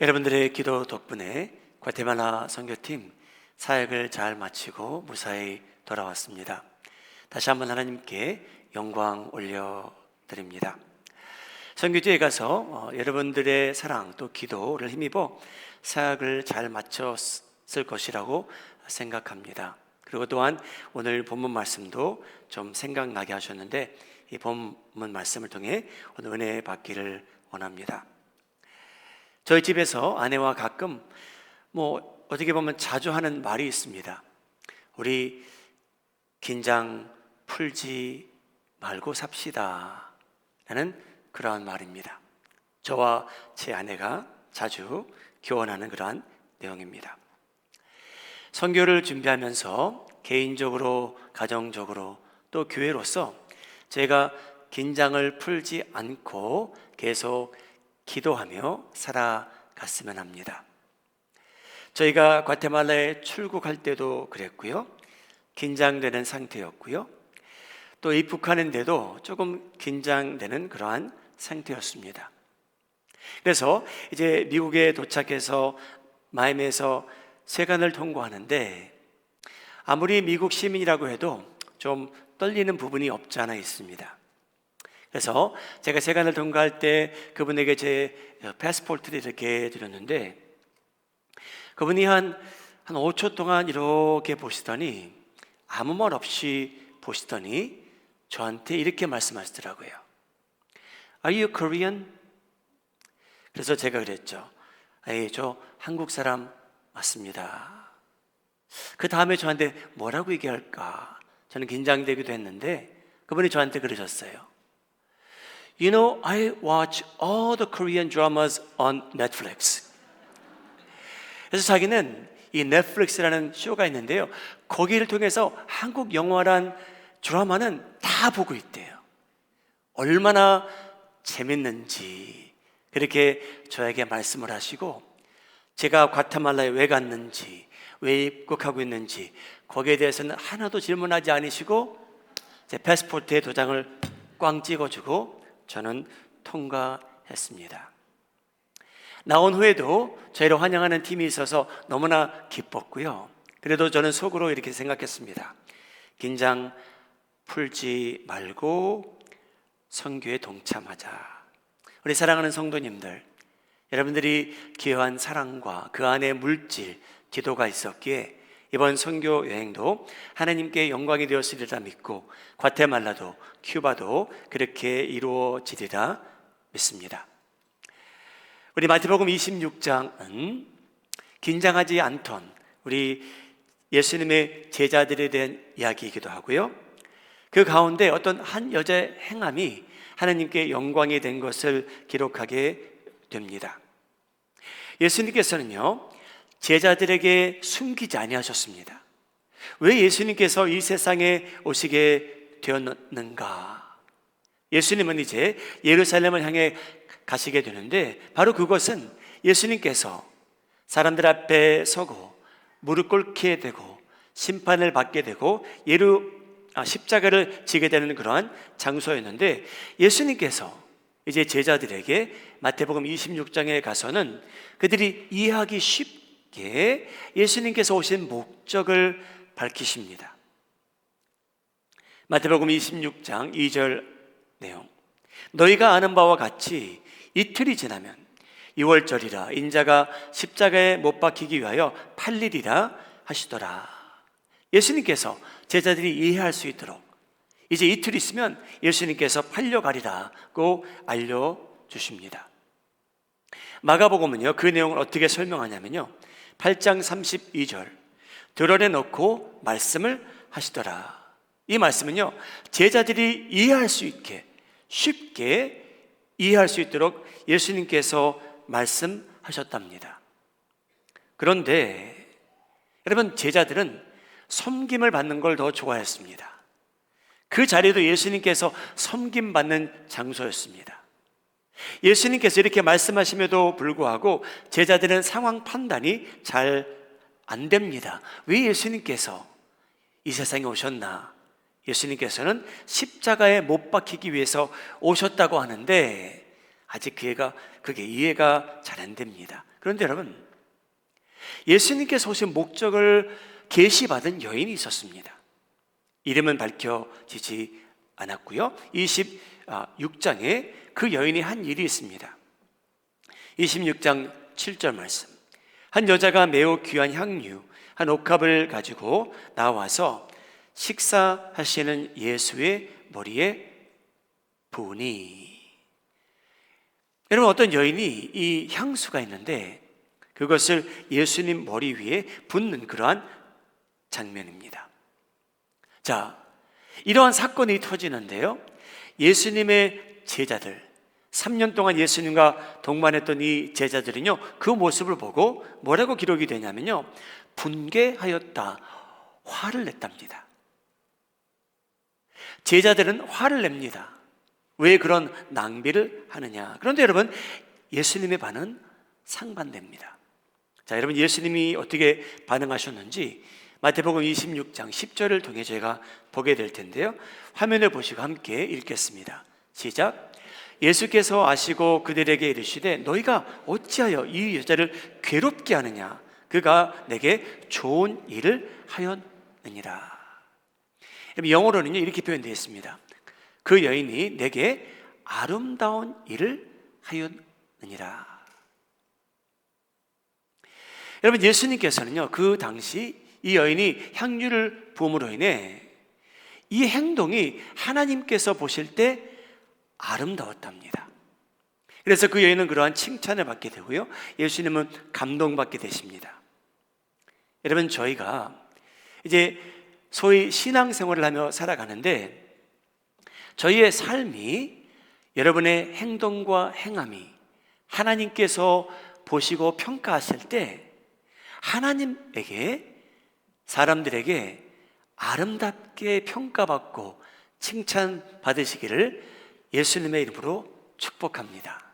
여러분들의 기도 덕분에 과테말라 선교팀 사역을 잘 마치고 무사히 돌아왔습니다. 다시 한번 하나님께 영광 올려드립니다. 선교지에 가서 여러분들의 사랑 또 기도를 힘입어 사역을 잘 마쳤을 것이라고 생각합니다. 그리고 또한 오늘 본문 말씀도 좀 생각나게 하셨는데 이 본문 말씀을 통해 오늘 은혜 받기를 원합니다. 저희 집에서 아내와 가끔 어떻게 보면 자주 하는 말이 있습니다. 우리 긴장 풀지 말고 삽시다 라는 그러한 말입니다. 저와 제 아내가 자주 교환하는 그러한 내용입니다. 선교를 준비하면서 개인적으로 가정적으로 또 교회로서 제가 긴장을 풀지 않고 계속 기도하며 살아갔으면 합니다. 저희가 과테말라에 출국할 때도 그랬고요. 긴장되는 상태였고요. 또 입국하는데도 조금 긴장되는 그러한 상태였습니다. 그래서 이제 미국에 도착해서 마이애미에서 세관을 통과하는데 아무리 미국 시민이라고 해도 좀 떨리는 부분이 없지 않아 있습니다. 그래서 제가 세관을 통과할 때 그분에게 제 패스포트를 이렇게 드렸는데 그분이 한 5초 동안 이렇게 보시더니 아무 말 없이 보시더니 저한테 이렇게 말씀하시더라고요. Are you Korean? 그래서 제가 그랬죠. 저 한국 사람 맞습니다. 그 다음에 저한테 뭐라고 얘기할까? 저는 긴장되기도 했는데 그분이 저한테 그러셨어요. You know, I watch all the Korean dramas on Netflix. 그래서 자기는 이 넷플릭스라는 쇼가 있는데요. 거기를 통해서 한국 영화란 드라마는 다 보고 있대요. 얼마나 재밌는지 그렇게 저에게 말씀을 하시고 제가 과테말라에 왜 갔는지 왜 입국하고 있는지 거기에 대해서는 하나도 질문하지 않으시고 제 패스포트에 도장을 꽝 찍어주고 저는 통과했습니다. 나온 후에도 저희를 환영하는 팀이 있어서 너무나 기뻤고요. 그래도 저는 속으로 이렇게 생각했습니다. 긴장 풀지 말고 선교에 동참하자. 우리 사랑하는 성도님들, 여러분들이 귀한 사랑과 그 안에 물질, 기도가 있었기에 이번 선교 여행도 하나님께 영광이 되었으리라 믿고 과테말라도 큐바도 그렇게 이루어지리라 믿습니다. 우리 마태복음 26장은 긴장하지 않던 우리 예수님의 제자들에 대한 이야기이기도 하고요. 그 가운데 어떤 한 여자의 행함이 하나님께 영광이 된 것을 기록하게 됩니다. 예수님께서는요, 제자들에게 숨기지 아니하셨습니다. 왜 예수님께서 이 세상에 오시게 되었는가? 예수님은 이제 예루살렘을 향해 가시게 되는데 바로 그것은 예수님께서 사람들 앞에 서고 무릎 꿇게 되고 심판을 받게 되고 십자가를 지게 되는 그러한 장소였는데 예수님께서 이제 제자들에게 마태복음 26장에 가서는 그들이 이해하기 쉽게 예수님께서 오신 목적을 밝히십니다. 마태복음 26장 2절 내용. 너희가 아는 바와 같이 이틀이 지나면 6월절이라 인자가 십자가에 못 박히기 위하여 팔리리라 하시더라. 예수님께서 제자들이 이해할 수 있도록 이제 이틀 있으면 예수님께서 팔려가리라고 알려주십니다. 마가복음은요, 그 내용을 어떻게 설명하냐면요, 8장 32절 드러내놓고 말씀을 하시더라. 이 말씀은요, 제자들이 이해할 수 있게 쉽게 이해할 수 있도록 예수님께서 말씀하셨답니다. 그런데 여러분, 제자들은 섬김을 받는 걸 더 좋아했습니다. 그 자리도 예수님께서 섬김받는 장소였습니다. 예수님께서 이렇게 말씀하심에도 불구하고 제자들은 상황 판단이 잘 안 됩니다. 왜 예수님께서 이 세상에 오셨나? 예수님께서는 십자가에 못 박히기 위해서 오셨다고 하는데 아직 그 그게 이해가 잘 안 됩니다. 그런데 여러분, 예수님께서 오신 목적을 계시받은 여인이 있었습니다. 이름은 밝혀지지 않았고요. 26장에 그 여인이 한 일이 있습니다. 26장 7절 말씀. 한 여자가 매우 귀한 향유 한 옥합을 가지고 나와서 식사하시는 예수의 머리에 부으니. 여러분, 어떤 여인이 이 향수가 있는데 그것을 예수님 머리 위에 붓는 그러한 장면입니다. 자, 이러한 사건이 터지는데요, 예수님의 제자들, 3년 동안 예수님과 동반했던 이 제자들은요, 그 모습을 보고 뭐라고 기록이 되냐면요, 분개하였다, 화를 냈답니다. 제자들은 화를 냅니다. 왜 그런 낭비를 하느냐. 그런데 여러분, 예수님의 반응은 상반됩니다. 자, 여러분, 예수님이 어떻게 반응하셨는지 마태복음 26장 10절을 통해 저희가 보게 될 텐데요, 화면을 보시고 함께 읽겠습니다. 시작. 예수께서 아시고 그들에게 이르시되 너희가 어찌하여 이 여자를 괴롭게 하느냐. 그가 내게 좋은 일을 하였느니라. 영어로는요, 이렇게 표현되어 있습니다. 그 여인이 내게 아름다운 일을 하였느니라. 여러분, 예수님께서는요, 그 당시 이 여인이 향유를 부음으로 인해 이 행동이 하나님께서 보실 때 아름다웠답니다. 그래서 그 여인은 그러한 칭찬을 받게 되고요, 예수님은 감동받게 되십니다. 여러분, 저희가 이제 소위 신앙생활을 하며 살아가는데 저희의 삶이, 여러분의 행동과 행함이 하나님께서 보시고 평가하실 때 하나님에게, 사람들에게 아름답게 평가받고 칭찬받으시기를 예수님의 이름으로 축복합니다.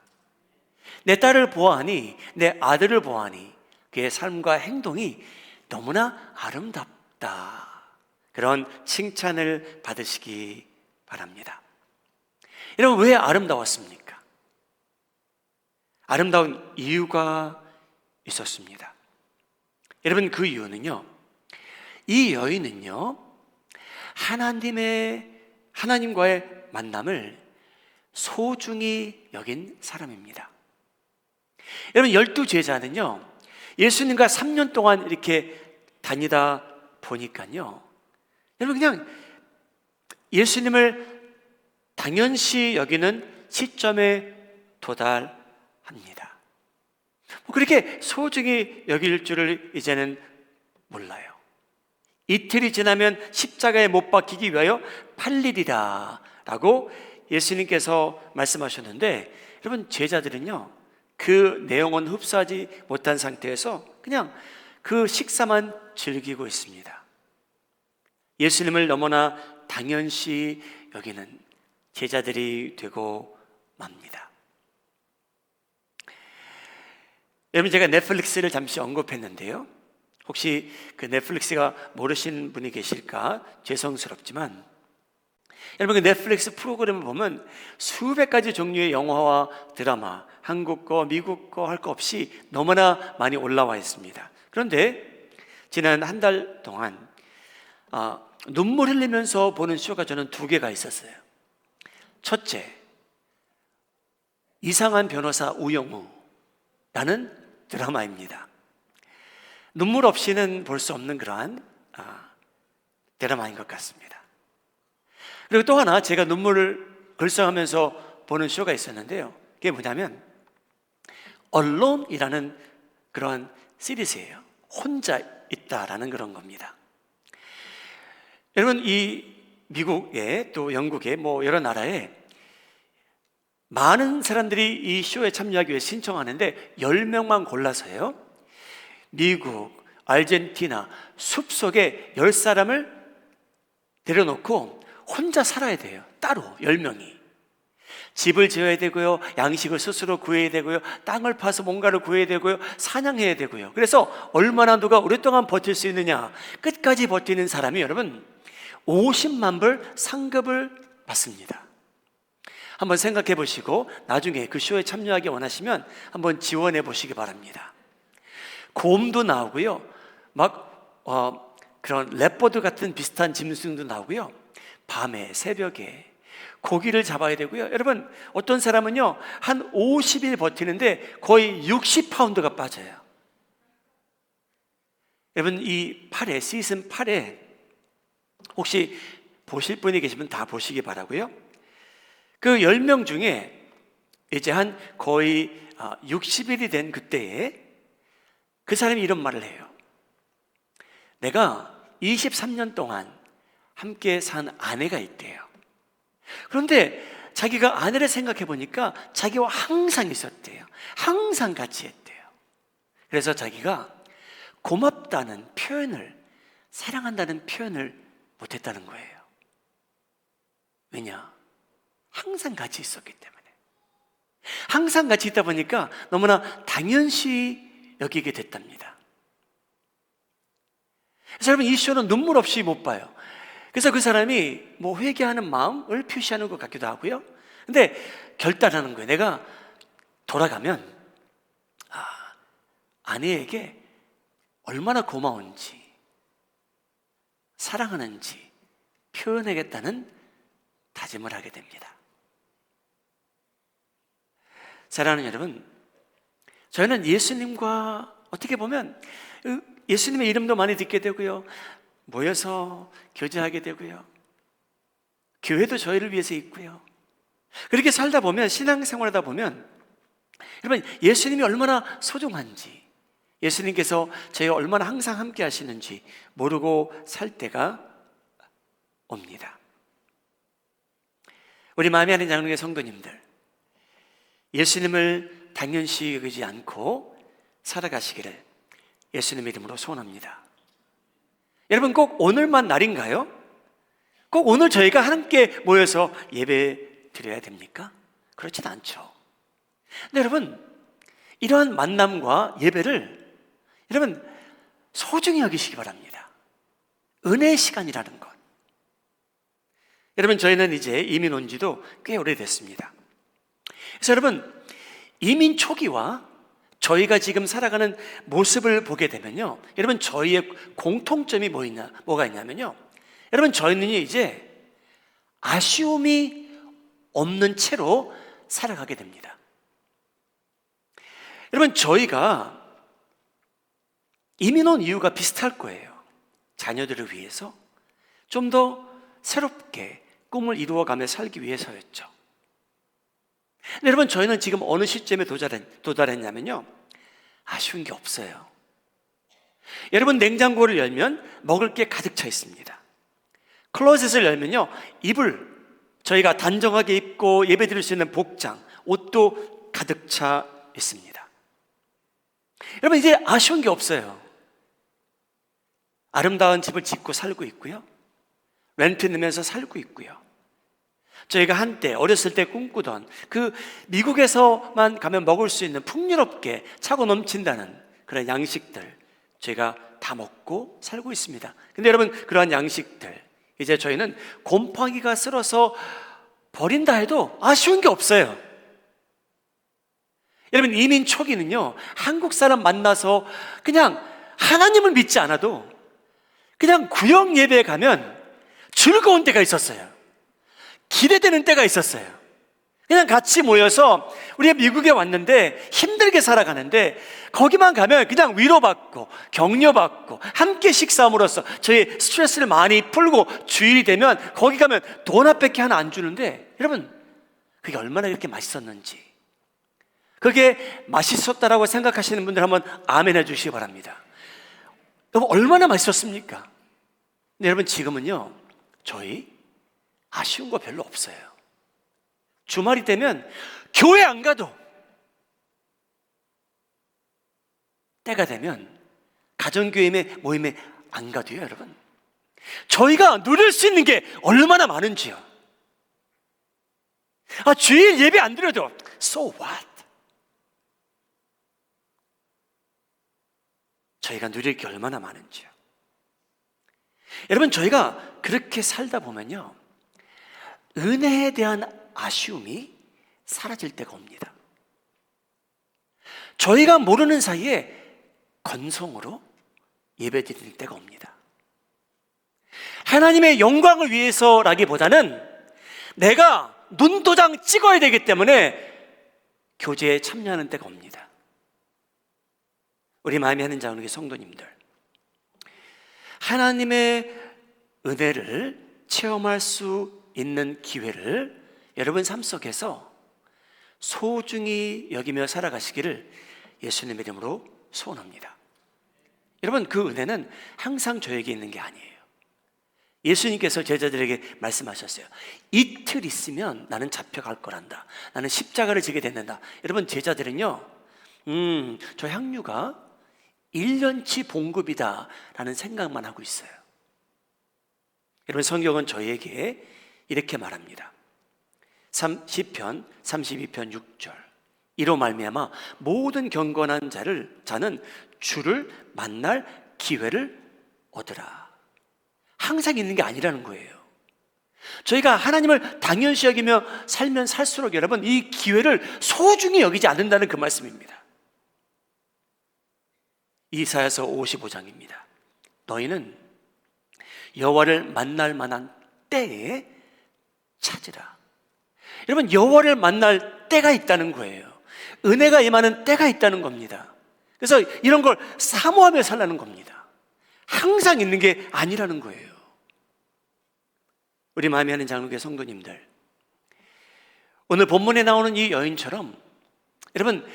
내 딸을 보아하니, 내 아들을 보아하니 그의 삶과 행동이 너무나 아름답다, 그런 칭찬을 받으시기 바랍니다. 여러분, 왜 아름다웠습니까? 아름다운 이유가 있었습니다. 여러분, 그 이유는요, 이 여인은요, 하나님과의 만남을 소중히 여긴 사람입니다. 여러분, 12제자는요, 예수님과 3년 동안 이렇게 다니다 보니까요, 여러분, 그냥 예수님을 당연시 여기는 시점에 도달합니다. 그렇게 소중히 여길 줄을 이제는 몰라요. 이틀이 지나면 십자가에 못 박히기 위하여 팔리리라 라고 예수님께서 말씀하셨는데, 여러분, 제자들은요, 그 내용은 흡수하지 못한 상태에서 그냥 그 식사만 즐기고 있습니다. 예수님을 너무나 당연시 여기는 제자들이 되고 맙니다. 여러분, 제가 넷플릭스를 잠시 언급했는데요, 혹시 그 넷플릭스가 모르시는 분이 계실까 죄송스럽지만, 여러분, 그 넷플릭스 프로그램을 보면 수백 가지 종류의 영화와 드라마, 한국 거, 미국 거 할 거 없이 너무나 많이 올라와 있습니다. 그런데 지난 한 달 동안 눈물 흘리면서 보는 쇼가 저는 2개가 있었어요. 첫째, 이상한 변호사 우영우라는 드라마입니다. 눈물 없이는 볼 수 없는 그러한 드라마인 것 같습니다. 그리고 또 하나, 제가 눈물을 글썽하면서 보는 쇼가 있었는데요, 그게 뭐냐면 Alone이라는 그러한 시리즈예요. 혼자 있다라는 그런 겁니다. 여러분, 이 미국에, 또 영국에, 여러 나라에 많은 사람들이 이 쇼에 참여하기 위해 신청하는데 10명만 골라서요, 미국, 아르헨티나 숲속에 10사람을 데려놓고 혼자 살아야 돼요. 따로 10명이. 집을 지어야 되고요, 양식을 스스로 구해야 되고요, 땅을 파서 뭔가를 구해야 되고요, 사냥해야 되고요. 그래서 얼마나 누가 오랫동안 버틸 수 있느냐, 끝까지 버티는 사람이 여러분 50만 불 상급을 받습니다. 한번 생각해 보시고 나중에 그 쇼에 참여하기 원하시면 한번 지원해 보시기 바랍니다. 곰도 나오고요, 그런 랩버드 같은 비슷한 짐승도 나오고요, 밤에 새벽에 고기를 잡아야 되고요. 여러분, 어떤 사람은요 한 50일 버티는데 거의 60파운드가 빠져요. 여러분, 이 8회, 시즌 8회 혹시 보실 분이 계시면 다 보시기 바라고요. 그 10명 중에 이제 한 거의 60일이 된 그때에 그 사람이 이런 말을 해요. 내가 23년 동안 함께 산 아내가 있대요. 그런데 자기가 아내를 생각해 보니까 자기와 항상 있었대요. 항상 같이 했대요. 그래서 자기가 고맙다는 표현을, 사랑한다는 표현을 못했다는 거예요. 왜냐? 항상 같이 있었기 때문에. 항상 같이 있다 보니까 너무나 당연시 여기게 됐답니다. 그래서 여러분, 이 쇼는 눈물 없이 못 봐요. 그래서 그 사람이 뭐 회개하는 마음을 표시하는 것 같기도 하고요. 근데 결단하는 거예요. 내가 돌아가면 아내에게 얼마나 고마운지, 사랑하는지 표현하겠다는 다짐을 하게 됩니다. 사랑하는 여러분, 저희는 예수님과 어떻게 보면 예수님의 이름도 많이 듣게 되고요, 모여서 교제하게 되고요, 교회도 저희를 위해서 있고요. 그렇게 살다 보면, 신앙생활하다 보면 여러분, 예수님이 얼마나 소중한지, 예수님께서 저희와 얼마나 항상 함께 하시는지 모르고 살 때가 옵니다. 우리 마음에 하는 장로의 성도님들, 예수님을 당연시 여기지 않고 살아가시기를 예수님의 이름으로 소원합니다. 여러분, 꼭 오늘만 날인가요? 꼭 오늘 저희가 함께 모여서 예배 드려야 됩니까? 그렇진 않죠. 근데 여러분, 이러한 만남과 예배를 여러분 소중히 여기시기 바랍니다. 은혜의 시간이라는 것. 여러분, 저희는 이제 이민 온 지도 꽤 오래됐습니다. 그래서 여러분, 이민 초기와 저희가 지금 살아가는 모습을 보게 되면요, 여러분, 저희의 공통점이 뭐가 있냐면요, 여러분, 저희는 이제 아쉬움이 없는 채로 살아가게 됩니다. 여러분, 저희가 이민 온 이유가 비슷할 거예요. 자녀들을 위해서 좀 더 새롭게 꿈을 이루어가며 살기 위해서였죠. 근데 여러분, 저희는 지금 어느 시점에 도달했냐면요, 아쉬운 게 없어요. 여러분, 냉장고를 열면 먹을 게 가득 차 있습니다. 클로셋을 열면요, 저희가 단정하게 입고 예배드릴 수 있는 복장, 옷도 가득 차 있습니다. 여러분, 이제 아쉬운 게 없어요. 아름다운 집을 짓고 살고 있고요, 렌트 내면서 살고 있고요, 저희가 한때 어렸을 때 꿈꾸던 그 미국에서만 가면 먹을 수 있는 풍요롭게 차고 넘친다는 그런 양식들 저희가 다 먹고 살고 있습니다. 근데 여러분, 그러한 양식들 이제 저희는 곰팡이가 쓸어서 버린다 해도 아쉬운 게 없어요. 여러분, 이민 초기는요, 한국 사람 만나서 그냥 하나님을 믿지 않아도 그냥 구역 예배에 가면 즐거운 때가 있었어요. 기대되는 때가 있었어요. 그냥 같이 모여서 우리가 미국에 왔는데 힘들게 살아가는데 거기만 가면 그냥 위로받고 격려받고 함께 식사함으로써 저희 스트레스를 많이 풀고, 주일이 되면 거기 가면 도넛밖에 하나 안 주는데 여러분, 그게 얼마나 그렇게 맛있었는지, 그게 맛있었다라고 생각하시는 분들 한번 아멘 해주시기 바랍니다. 여러분, 얼마나 맛있었습니까? 근데 여러분, 지금은요, 저희 아쉬운 거 별로 없어요. 주말이 되면 교회 안 가도, 때가 되면 가정교회 모임에 안 가도요, 여러분, 저희가 누릴 수 있는 게 얼마나 많은지요. 주일 예배 안 드려도 so what? 저희가 누릴 게 얼마나 많은지요. 여러분, 저희가 그렇게 살다 보면요, 은혜에 대한 아쉬움이 사라질 때가 옵니다. 저희가 모르는 사이에 건성으로 예배드릴 때가 옵니다. 하나님의 영광을 위해서라기보다는 내가 눈도장 찍어야 되기 때문에 교제에 참여하는 때가 옵니다. 우리 마음이 하는 자원의 성도님들, 하나님의 은혜를 체험할 수 있는 기회를 여러분 삶 속에서 소중히 여기며 살아가시기를 예수님의 이름으로 소원합니다. 여러분, 그 은혜는 항상 저에게 있는 게 아니에요. 예수님께서 제자들에게 말씀하셨어요. 이틀 있으면 나는 잡혀갈 거란다. 나는 십자가를 지게 된다. 여러분, 제자들은요, 저 향유가 1년치 봉급이다 라는 생각만 하고 있어요. 여러분, 성경은 저에게 이렇게 말합니다. 시편 32편 6절, 이로 말미암아 모든 경건한 자는 주를 만날 기회를 얻으라. 항상 있는 게 아니라는 거예요. 저희가 하나님을 당연시 여기며 살면 살수록 여러분, 이 기회를 소중히 여기지 않는다는 그 말씀입니다. 이사야서 55장입니다. 너희는 여호와를 만날 만한 때에 찾으라. 여러분, 여호와를 만날 때가 있다는 거예요. 은혜가 임하는 때가 있다는 겁니다. 그래서 이런 걸 사모하며 살라는 겁니다. 항상 있는 게 아니라는 거예요. 우리 마음에 하는 장로교회 성도님들, 오늘 본문에 나오는 이 여인처럼 여러분,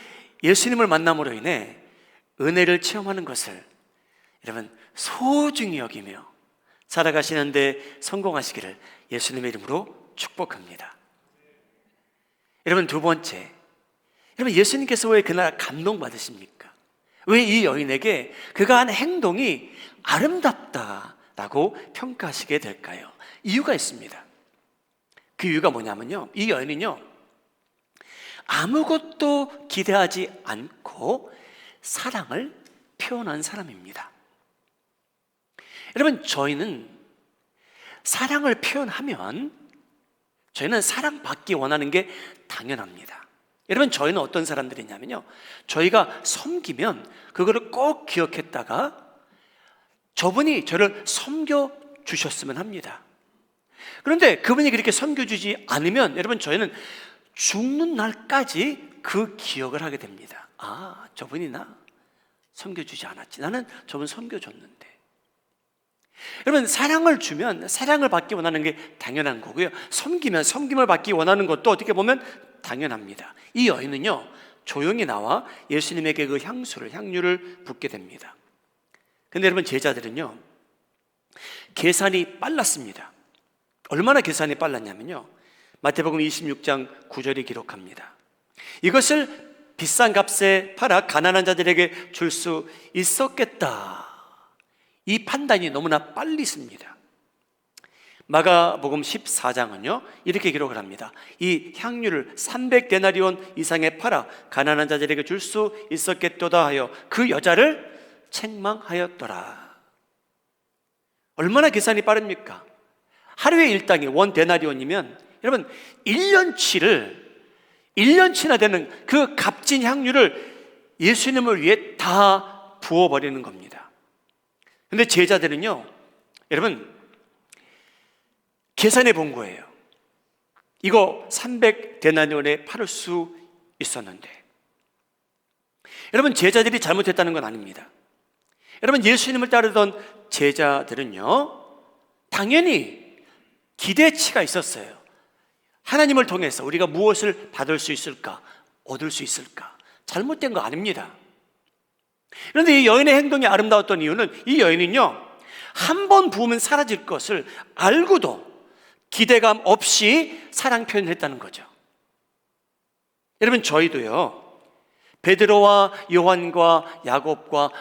예수님을 만남으로 인해 은혜를 체험하는 것을 여러분 소중히 여기며 살아가시는데 성공하시기를 예수님의 이름으로 축복합니다. 여러분, 두 번째, 여러분, 예수님께서 왜 그날 감동받으십니까? 왜 이 여인에게 그가 한 행동이 아름답다라고 평가하시게 될까요? 이유가 있습니다. 그 이유가 뭐냐면요, 이 여인은요, 아무것도 기대하지 않고 사랑을 표현한 사람입니다. 여러분, 저희는 사랑을 표현하면 저희는 사랑받기 원하는 게 당연합니다. 여러분, 저희는 어떤 사람들이냐면요, 저희가 섬기면 그거를 꼭 기억했다가 저분이 저를 섬겨주셨으면 합니다. 그런데 그분이 그렇게 섬겨주지 않으면 여러분, 저희는 죽는 날까지 그 기억을 하게 됩니다. 아, 저분이 나 섬겨주지 않았지. 나는 저분 섬겨줬는데. 여러분, 사랑을 주면 사랑을 받기 원하는 게 당연한 거고요, 섬기면 섬김을 받기 원하는 것도 어떻게 보면 당연합니다. 이 여인은요, 조용히 나와 예수님에게 그 향유를 붓게 됩니다. 근데 여러분, 제자들은요, 계산이 빨랐습니다. 얼마나 계산이 빨랐냐면요, 마태복음 26장 9절이 기록합니다. 이것을 비싼 값에 팔아 가난한 자들에게 줄 수 있었겠다. 이 판단이 너무나 빨리 씁니다. 마가복음 14장은요 이렇게 기록을 합니다. 이 향유를 300데나리온 이상에 팔아 가난한 자들에게 줄 수 있었겠도다 하여 그 여자를 책망하였더라. 얼마나 계산이 빠릅니까? 하루의 일당이 원 데나리온이면 여러분 1년치나 되는 그 값진 향유를 예수님을 위해 다 부어버리는 겁니다. 근데 제자들은요, 여러분 계산해 본 거예요. 이거 300데나리온에 팔을 수 있었는데, 여러분 제자들이 잘못했다는 건 아닙니다. 여러분, 예수님을 따르던 제자들은요 당연히 기대치가 있었어요. 하나님을 통해서 우리가 무엇을 받을 수 있을까, 얻을 수 있을까. 잘못된 거 아닙니다. 그런데 이 여인의 행동이 아름다웠던 이유는, 이 여인은요 한 번 부으면 사라질 것을 알고도 기대감 없이 사랑 표현을 했다는 거죠. 여러분, 저희도요 베드로와 요한과 야곱과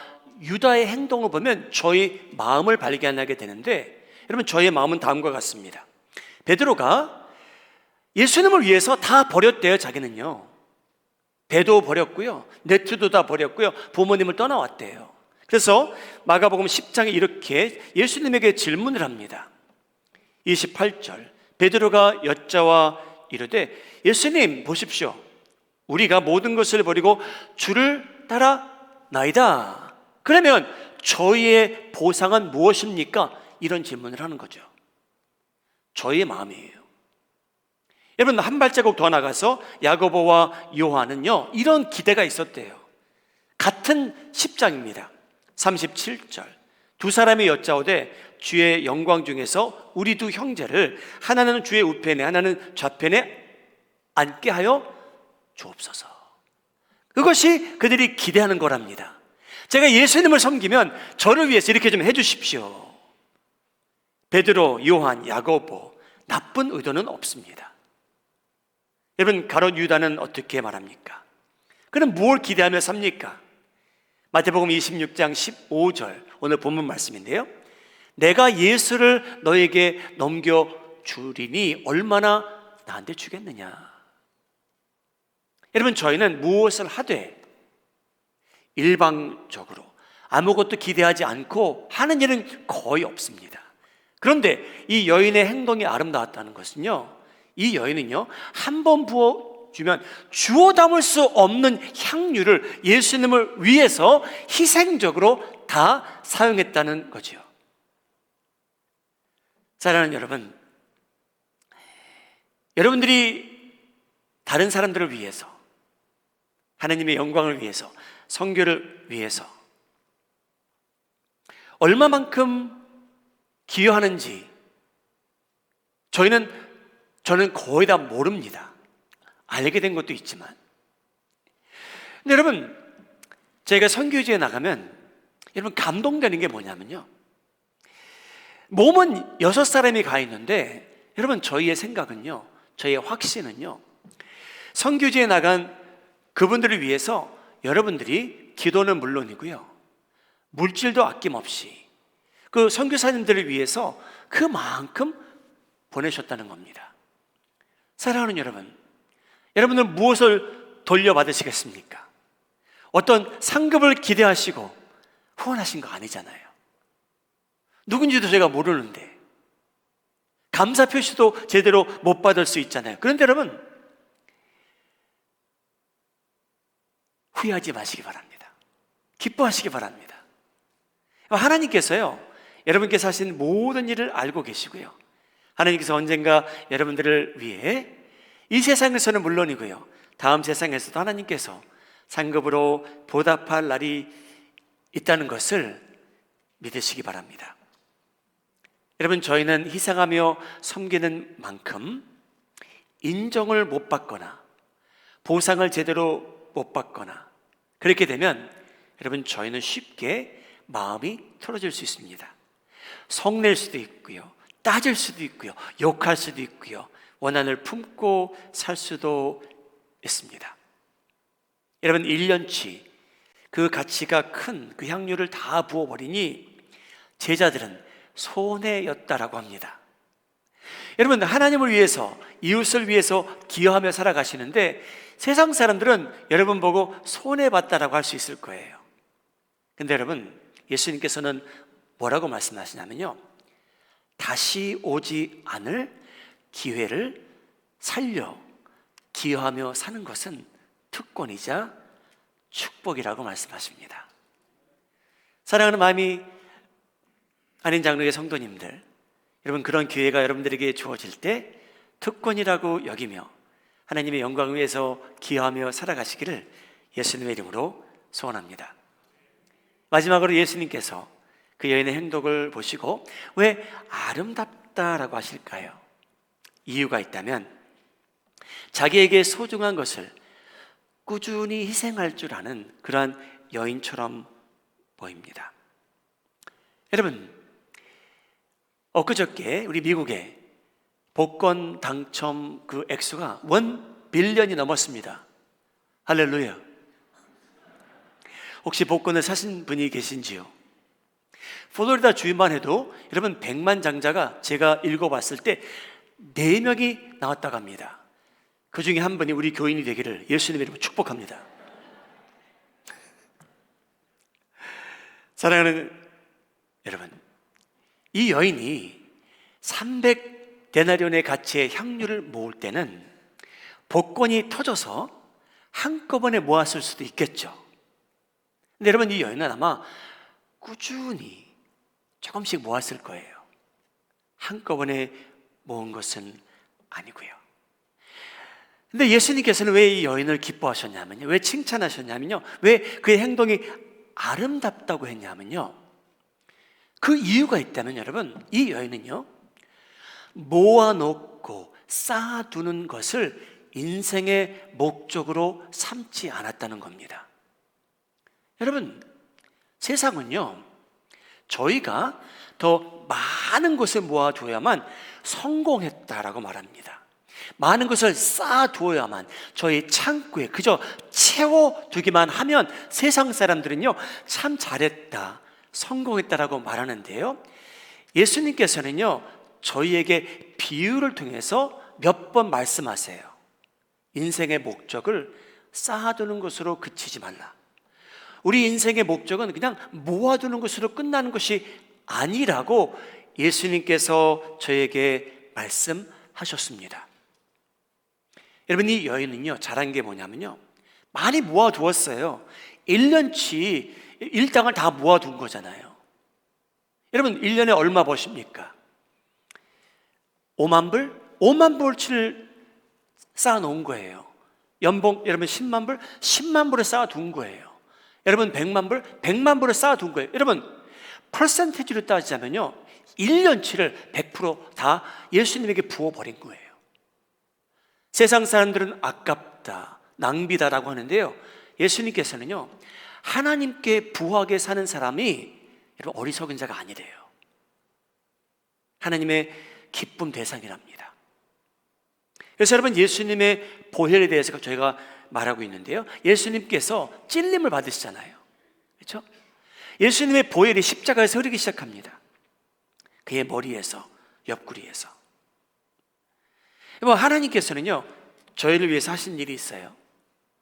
유다의 행동을 보면 저희 마음을 발견하게 되는데, 여러분 저희의 마음은 다음과 같습니다. 베드로가 예수님을 위해서 다 버렸대요. 자기는요 배도 버렸고요, 네트도 다 버렸고요, 부모님을 떠나왔대요. 그래서 마가복음 10장에 이렇게 예수님에게 질문을 합니다. 28절, 베드로가 여자와 이르되 예수님 보십시오, 우리가 모든 것을 버리고 주를 따라 나이다. 그러면 저희의 보상은 무엇입니까? 이런 질문을 하는 거죠. 저희의 마음이에요. 여러분, 한 발자국 더 나가서 야고보와 요한은요, 이런 기대가 있었대요. 같은 10장입니다. 37절. 두 사람이 여짜오되 주의 영광 중에서 우리 두 형제를 하나는 주의 우편에 하나는 좌편에 앉게 하여 주옵소서. 그것이 그들이 기대하는 거랍니다. 제가 예수님을 섬기면 저를 위해서 이렇게 좀 해주십시오. 베드로, 요한, 야고보, 나쁜 의도는 없습니다. 여러분, 가롯 유다는 어떻게 말합니까? 그는 무엇을 기대하며 삽니까? 마태복음 26장 15절, 오늘 본문 말씀인데요, 내가 예수를 너에게 넘겨주리니 얼마나 나한테 주겠느냐. 여러분, 저희는 무엇을 하되 일방적으로 아무것도 기대하지 않고 하는 일은 거의 없습니다. 그런데 이 여인의 행동이 아름다웠다는 것은요, 이 여인은요, 한 번 부어주면 주워 담을 수 없는 향유를 예수님을 위해서 희생적으로 다 사용했다는 거죠. 사랑하는 여러분, 여러분들이 다른 사람들을 위해서, 하나님의 영광을 위해서, 선교를 위해서 얼마만큼 기여하는지 저는 거의 다 모릅니다. 알게 된 것도 있지만. 근데 여러분, 저희가 선교지에 나가면 여러분 감동되는 게 뭐냐면요, 몸은 6사람이 가 있는데 여러분, 저희의 생각은요, 저희의 확신은요, 선교지에 나간 그분들을 위해서 여러분들이 기도는 물론이고요, 물질도 아낌없이 그 선교사님들을 위해서 그만큼 보내셨다는 겁니다. 사랑하는 여러분, 여러분은 무엇을 돌려받으시겠습니까? 어떤 상급을 기대하시고 후원하신 거 아니잖아요. 누군지도 제가 모르는데 감사 표시도 제대로 못 받을 수 있잖아요. 그런데 여러분, 후회하지 마시기 바랍니다. 기뻐하시기 바랍니다. 하나님께서요, 여러분께서 하신 모든 일을 알고 계시고요, 하나님께서 언젠가 여러분들을 위해 이 세상에서는 물론이고요, 다음 세상에서도 하나님께서 상급으로 보답할 날이 있다는 것을 믿으시기 바랍니다. 여러분, 저희는 희생하며 섬기는 만큼 인정을 못 받거나 보상을 제대로 못 받거나 그렇게 되면 여러분, 저희는 쉽게 마음이 틀어질 수 있습니다. 성낼 수도 있고요, 따질 수도 있고요, 욕할 수도 있고요, 원한을 품고 살 수도 있습니다. 여러분, 1년치 그 가치가 큰 그 향유를 다 부어버리니 제자들은 손해였다라고 합니다. 여러분, 하나님을 위해서, 이웃을 위해서 기여하며 살아가시는데 세상 사람들은 여러분 보고 손해봤다라고 할 수 있을 거예요. 근데 여러분, 예수님께서는 뭐라고 말씀하시냐면요, 다시 오지 않을 기회를 살려 기여하며 사는 것은 특권이자 축복이라고 말씀하십니다. 사랑하는 마음이 아닌 장로의 성도님들, 여러분, 그런 기회가 여러분들에게 주어질 때 특권이라고 여기며 하나님의 영광을 위해서 기여하며 살아가시기를 예수님의 이름으로 소원합니다. 마지막으로 예수님께서 그 여인의 행동을 보시고 왜 아름답다라고 하실까요? 이유가 있다면 자기에게 소중한 것을 꾸준히 희생할 줄 아는 그러한 여인처럼 보입니다. 여러분, 엊그저께 우리 미국에 복권 당첨 그 액수가 1빌리언이 넘었습니다. 할렐루야. 혹시 복권을 사신 분이 계신지요? 플로리다 주인만 해도 여러분 100만 장자가 제가 읽어봤을 때 4명이 나왔다고 합니다. 그 중에 한 분이 우리 교인이 되기를 예수님의 이름으로 축복합니다. 사랑하는 여러분, 이 여인이 300데나리온의 가치의 향유를 모을 때는 복권이 터져서 한꺼번에 모았을 수도 있겠죠. 근데 여러분, 이 여인은 아마 꾸준히 조금씩 모았을 거예요. 한꺼번에 모은 것은 아니고요. 근데 예수님께서는 왜 이 여인을 기뻐하셨냐면요, 왜 칭찬하셨냐면요, 왜 그의 행동이 아름답다고 했냐면요, 그 이유가 있다면 여러분, 이 여인은요, 모아놓고 쌓아두는 것을 인생의 목적으로 삼지 않았다는 겁니다. 여러분, 세상은요, 저희가 더 많은 것을 모아두어야만 성공했다라고 말합니다. 많은 것을 쌓아두어야만, 저희 창고에 그저 채워두기만 하면 세상 사람들은요, 참 잘했다, 성공했다라고 말하는데요, 예수님께서는요, 저희에게 비유를 통해서 몇 번 말씀하세요. 인생의 목적을 쌓아두는 것으로 그치지 말라. 우리 인생의 목적은 그냥 모아두는 것으로 끝나는 것이 아니라고 예수님께서 저에게 말씀하셨습니다. 여러분, 이 여인은요, 잘한 게 뭐냐면요, 많이 모아두었어요. 1년치 일당을 다 모아둔 거잖아요. 여러분, 1년에 얼마 버십니까? 5만 불? 5만 불치를 쌓아놓은 거예요. 연봉 여러분 10만 불? 10만 불을 쌓아둔 거예요. 여러분 100만 불? 100만 불을 쌓아둔 거예요. 여러분, 퍼센테이지로 따지자면요, 1년치를 100%다 예수님에게 부어버린 거예요. 세상 사람들은 아깝다, 낭비다라고 하는데요, 예수님께서는요, 하나님께 부하게 사는 사람이 여러분 어리석은 자가 아니래요. 하나님의 기쁨 대상이랍니다. 그래서 여러분, 예수님의 보혈에 대해서 저희가 말하고 있는데요, 예수님께서 찔림을 받으시잖아요. 그렇죠? 예수님의 보혈이 십자가에서 흐르기 시작합니다. 그의 머리에서, 옆구리에서. 하나님께서는요, 저희를 위해서 하신 일이 있어요.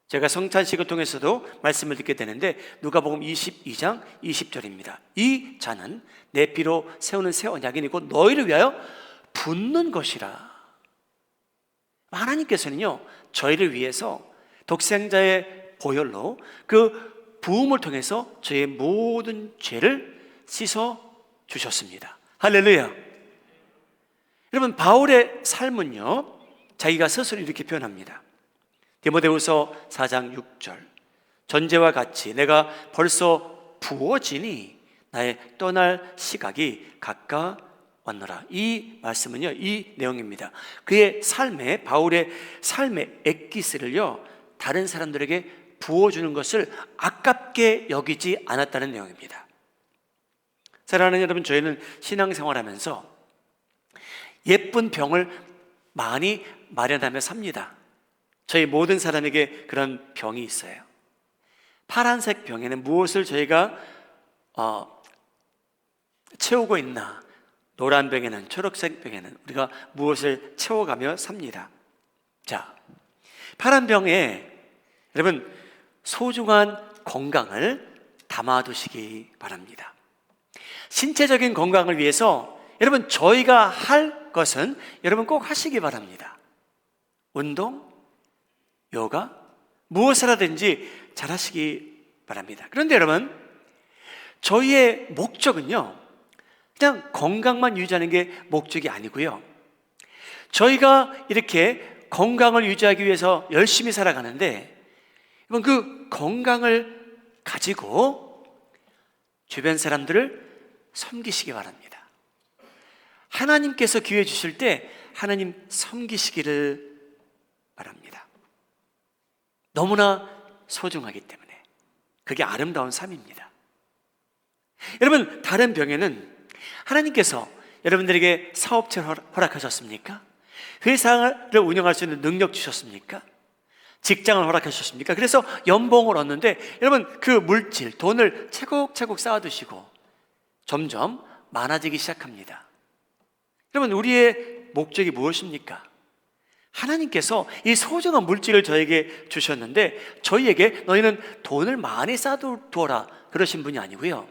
제가 성찬식을 통해서도 말씀을 듣게 되는데, 누가복음 22장 20절입니다. 이 잔은 내 피로 세우는 새 언약이고 너희를 위하여 붓는 것이라. 하나님께서는요, 저희를 위해서 독생자의 보혈로 그 부음을 통해서 저희의 모든 죄를 씻어 주셨습니다. 할렐루야. 여러분, 바울의 삶은요, 자기가 스스로 이렇게 표현합니다. 디모데후서 4장 6절, 전제와 같이 내가 벌써 부어지니 나의 떠날 시각이 가까웠노라. 이 말씀은요, 이 내용입니다. 그의 삶에, 바울의 삶의 엑기스를요, 다른 사람들에게 부어주는 것을 아깝게 여기지 않았다는 내용입니다. 사랑하는 여러분, 저희는 신앙생활하면서 예쁜 병을 많이 마련하며 삽니다. 저희 모든 사람에게 그런 병이 있어요. 파란색 병에는 무엇을 저희가 채우고 있나, 노란 병에는, 초록색 병에는 우리가 무엇을 채워가며 삽니다. 자, 파란 병에 여러분 소중한 건강을 담아두시기 바랍니다. 신체적인 건강을 위해서 여러분 저희가 할 것은 여러분 꼭 하시기 바랍니다. 운동, 요가, 무엇을 하든지 잘 하시기 바랍니다. 그런데 여러분, 저희의 목적은요, 그냥 건강만 유지하는 게 목적이 아니고요, 저희가 이렇게 건강을 유지하기 위해서 열심히 살아가는데, 여러분 그 건강을 가지고 주변 사람들을 섬기시기 바랍니다. 하나님께서 기회 주실 때 하나님 섬기시기를 바랍니다. 너무나 소중하기 때문에 그게 아름다운 삶입니다. 여러분, 다른 병에는 하나님께서 여러분들에게 사업체를 허락하셨습니까? 회사를 운영할 수 있는 능력 주셨습니까? 직장을 허락하셨습니까? 그래서 연봉을 얻는데 여러분 그 물질, 돈을 차곡차곡 쌓아두시고 점점 많아지기 시작합니다. 여러분, 우리의 목적이 무엇입니까? 하나님께서 이 소중한 물질을 저에게 주셨는데 저희에게 너희는 돈을 많이 쌓아두어라 그러신 분이 아니고요,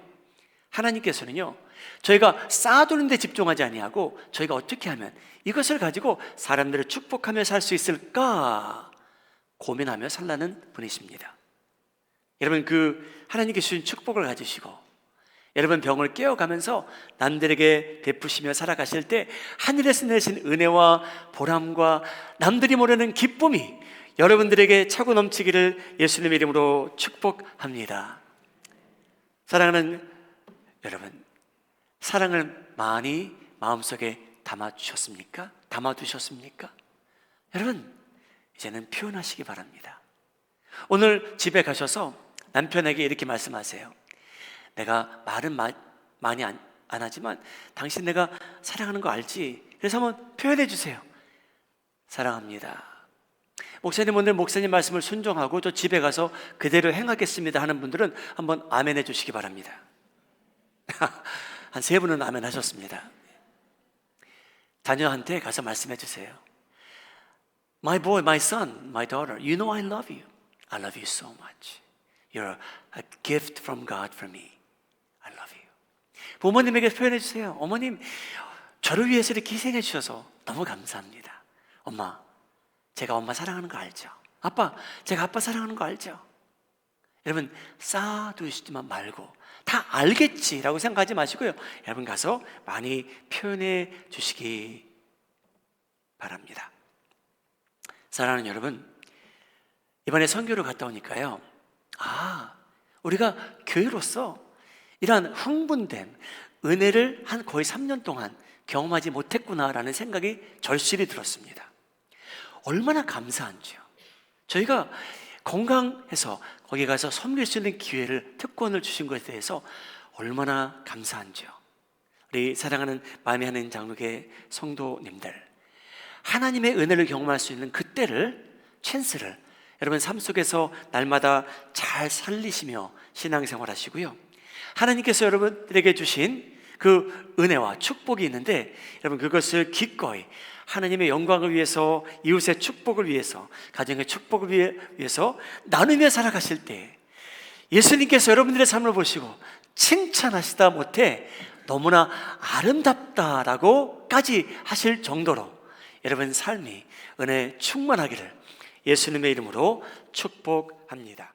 하나님께서는요, 저희가 쌓아두는 데 집중하지 아니하고 저희가 어떻게 하면 이것을 가지고 사람들을 축복하며 살 수 있을까, 고민하며 살라는 분이십니다. 여러분, 그 하나님께 주신 축복을 가지시고 여러분 병을 깨어가면서 남들에게 베푸시며 살아가실 때 하늘에서 내신 은혜와 보람과 남들이 모르는 기쁨이 여러분들에게 차고 넘치기를 예수님의 이름으로 축복합니다. 사랑하는 여러분, 사랑을 많이 마음속에 담아주셨습니까? 담아두셨습니까? 여러분, 이제는 표현하시기 바랍니다. 오늘 집에 가셔서 남편에게 이렇게 말씀하세요. 내가 말은 많이 안 하지만 당신 내가 사랑하는 거 알지? 그래서 한번 표현해 주세요. 사랑합니다. 목사님, 오늘 목사님 말씀을 순종하고 또 집에 가서 그대로 행하겠습니다 하는 분들은 한번 아멘 해 주시기 바랍니다. 한 3분은 아멘 하셨습니다. 자녀한테 가서 말씀해 주세요. My boy, my son, my daughter, you know I love you. I love you so much. You're a gift from God for me. I love you. 부모님에게 표현해 주세요. 어머님, 저를 위해서 이렇게 희생해 주셔서 너무 감사합니다. 엄마, 제가 엄마 사랑하는 거 알죠? 아빠, 제가 아빠 사랑하는 거 알죠? 여러분, 쌓아두시지만 말고 다 알겠지라고 생각하지 마시고요. 여러분 가서 많이 표현해 주시기 바랍니다. 사랑하는 여러분, 이번에 선교를 갔다 오니까요, 우리가 교회로서 이러한 흥분된 은혜를 한 거의 3년 동안 경험하지 못했구나라는 생각이 절실히 들었습니다. 얼마나 감사한지요. 저희가 건강해서 거기 가서 섬길 수 있는 기회를, 특권을 주신 것에 대해서 얼마나 감사한지요. 우리 사랑하는 마음이 하는 장로계 성도님들, 하나님의 은혜를 경험할 수 있는 그때를, 찬스를 여러분 삶 속에서 날마다 잘 살리시며 신앙생활 하시고요. 하나님께서 여러분들에게 주신 그 은혜와 축복이 있는데 여러분 그것을 기꺼이 하나님의 영광을 위해서, 이웃의 축복을 위해서, 가정의 축복을 위해서 나누며 살아가실 때 예수님께서 여러분들의 삶을 보시고 칭찬하시다 못해 너무나 아름답다라고까지 하실 정도로 여러분 삶이 은혜 충만하기를 예수님의 이름으로 축복합니다.